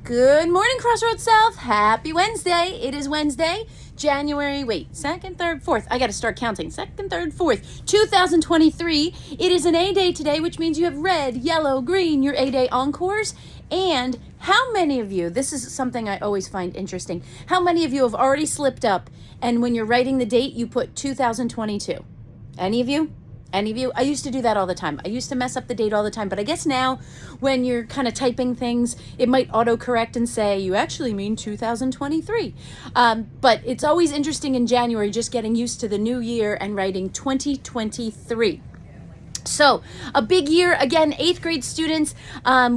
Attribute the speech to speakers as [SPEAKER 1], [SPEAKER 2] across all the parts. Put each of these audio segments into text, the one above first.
[SPEAKER 1] Good morning, Crossroads South. Happy Wednesday. It is Wednesday, January, 2nd, 3rd, 4th. I got to start counting. 2nd, 3rd, 4th, 2023. It is an A day today, which means you have red, yellow, green, your A day encores. And how many of you, this is something I always find interesting, how many of you have already slipped up and when you're writing the date, you put 2022? Any of you? Any of you? I used to do that all the time. I used to mess up the date all the time, but I guess now when you're kind of typing things, it might autocorrect and say, you actually mean 2023. But it's always interesting in January, just getting used to the new year and writing 2023. So a big year, again, 8th grade students,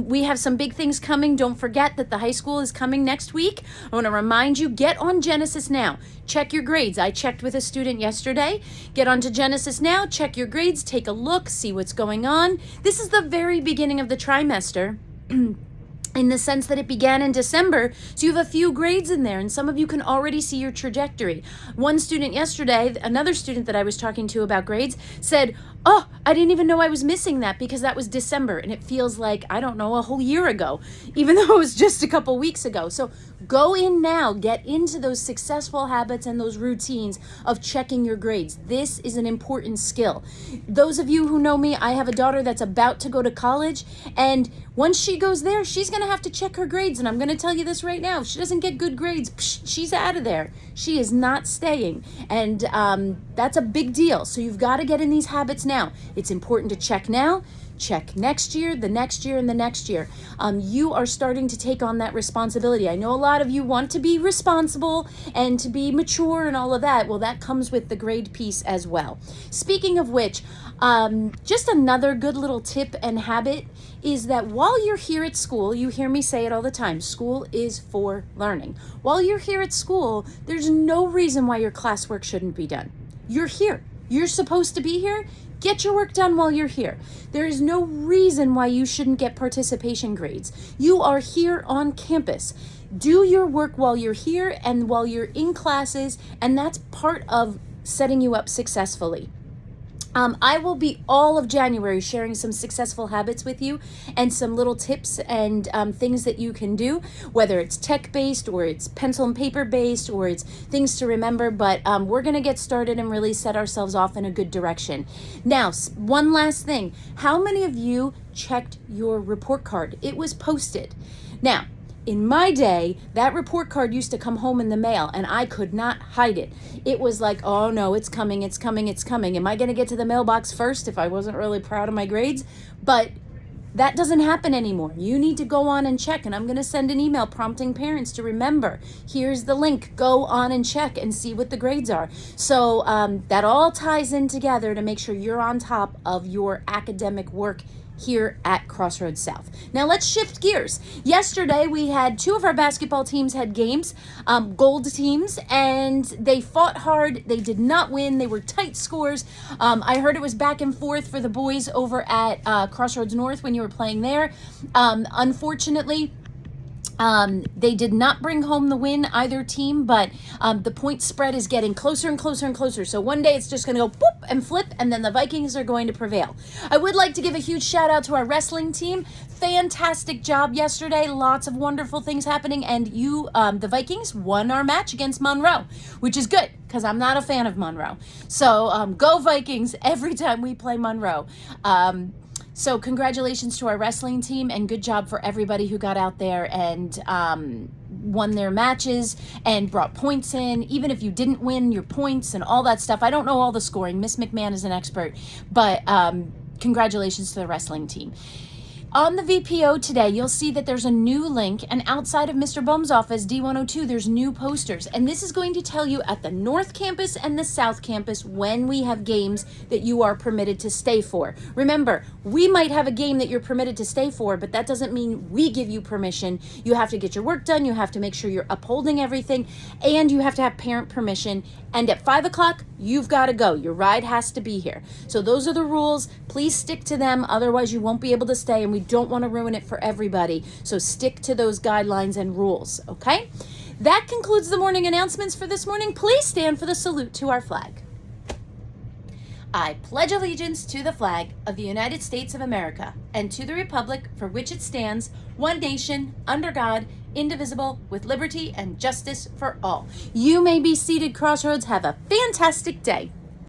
[SPEAKER 1] we have some big things coming. Don't forget that the high school is coming next week. I want to remind you, get on Genesis now. Check your grades. I checked with a student yesterday. Get onto Genesis now, check your grades, take a look, see what's going on. This is the very beginning of the trimester. In the sense that it began in December, so you have a few grades in there, and some of you can already see your trajectory. One student yesterday, another student that I was talking to about grades, said, oh, I didn't even know I was missing that because that was December, and it feels like, I don't know, a whole year ago, even though it was just a couple weeks ago. So go in now, get into those successful habits and those routines of checking your grades. This is an important skill. Those of you who know me, I have a daughter that's about to go to college, and once she goes there, she's going to have to check her grades. And I'm going to tell you this right now. If she doesn't get good grades, she's out of there. She is not staying. And that's a big deal. So you've got to get in these habits now. It's important to check now. Check next year, the next year, and the next year. You are starting to take on that responsibility. I know a lot of you want to be responsible and to be mature and all of that. Well, that comes with the grade piece as well. Speaking of which, just another good little tip and habit is that while you're here at school, you hear me say it all the time, school is for learning. While you're here at school, there's no reason why your classwork shouldn't be done. You're here. You're supposed to be here. Get your work done while you're here. There is no reason why you shouldn't get participation grades. You are here on campus. Do your work while you're here and while you're in classes, and that's part of setting you up successfully. I will be all of January sharing some successful habits with you and some little tips and things that you can do, whether it's tech-based or it's pencil and paper-based or it's things to remember, but we're going to get started and really set ourselves off in a good direction. Now, one last thing. How many of you checked your report card? It was posted. Now, in my day, that report card used to come home in the mail, and I could not hide it. It was like, oh no, it's coming, it's coming, it's coming. Am I going to get to the mailbox first if I wasn't really proud of my grades? But that doesn't happen anymore. You need to go on and check, and I'm going to send an email prompting parents to remember, here's the link, go on and check and see what the grades are. So that all ties in together to make sure you're on top of your academic work here at Crossroads South. Now let's shift gears. Yesterday we had two of our basketball teams had games, gold teams, and they fought hard. They did not win. They were tight scores. I heard it was back and forth for the boys over at Crossroads North when you were playing there. Unfortunately, they did not bring home the win, either team, but the point spread is getting closer and closer and closer. So one day it's just going to go boop and flip, and then the Vikings are going to prevail. I would like to give a huge shout out to our wrestling team. Fantastic job yesterday. Lots of wonderful things happening, and the Vikings won our match against Monroe, which is good because I'm not a fan of Monroe. So go Vikings every time we play Monroe. So congratulations to our wrestling team, and good job for everybody who got out there and won their matches and brought points in. Even if you didn't win your points and all that stuff. I don't know all the scoring. Miss McMahon is an expert, but congratulations to the wrestling team. On the VPO today, you'll see that there's a new link, and outside of Mr. Bohm's office, D102, there's new posters. And this is going to tell you at the North Campus and the South Campus when we have games that you are permitted to stay for. Remember, we might have a game that you're permitted to stay for, but that doesn't mean we give you permission. You have to get your work done, you have to make sure you're upholding everything, and you have to have parent permission. And at 5 o'clock, you've got to go. Your ride has to be here. So those are the rules. Please stick to them. Otherwise, you won't be able to stay, and we don't want to ruin it for everybody. So stick to those guidelines and rules, okay? That concludes the morning announcements for this morning. Please stand for the salute to our flag. I pledge allegiance to the flag of the United States of America and to the republic for which it stands, one nation, under God, indivisible, with liberty and justice for all. You may be seated, Crossroads. Have a fantastic day.